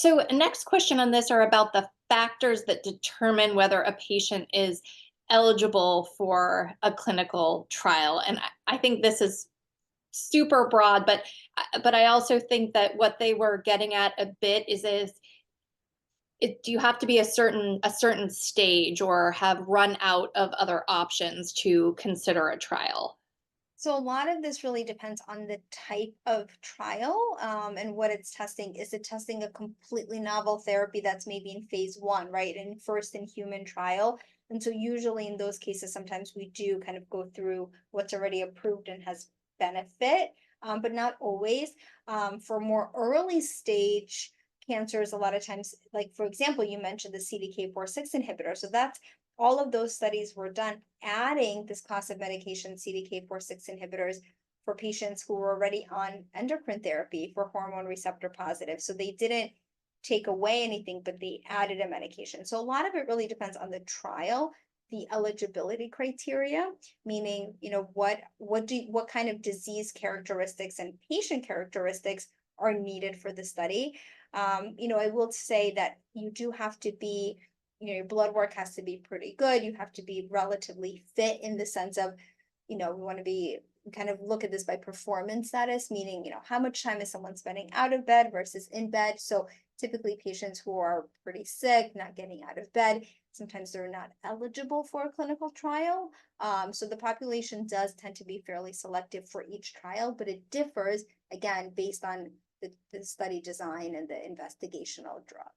So, next question on this are about the factors that determine whether a patient is eligible for a clinical trial. And I think this is super broad, but I also think that what they were getting at a bit is do you have to be a certain stage or have run out of other options to consider a trial? So a lot of this really depends on the type of trial and what it's testing. Is it testing a completely novel therapy that's maybe in phase one, right? In first in human trial. And so usually in those cases, sometimes we do kind of go through what's already approved and has benefit, but not always. For more early stage cancers, a lot of times, like for example, you mentioned the CDK4/6 inhibitor. So that's all of those studies were done adding this class of medication, CDK4/6 inhibitors, for patients who were already on endocrine therapy for hormone receptor positive. So they didn't take away anything, but they added a medication. So a lot of it really depends on the trial, the eligibility criteria, meaning, what kind of disease characteristics and patient characteristics are needed for the study. I will say that you do have to be, your blood work has to be pretty good. You have to be relatively fit in the sense of, we want to be kind of look at this by performance status, meaning, how much time is someone spending out of bed versus in bed. So typically patients who are pretty sick, not getting out of bed, sometimes they're not eligible for a clinical trial. So the population does tend to be fairly selective for each trial, but it differs again based on the study design and the investigational drug.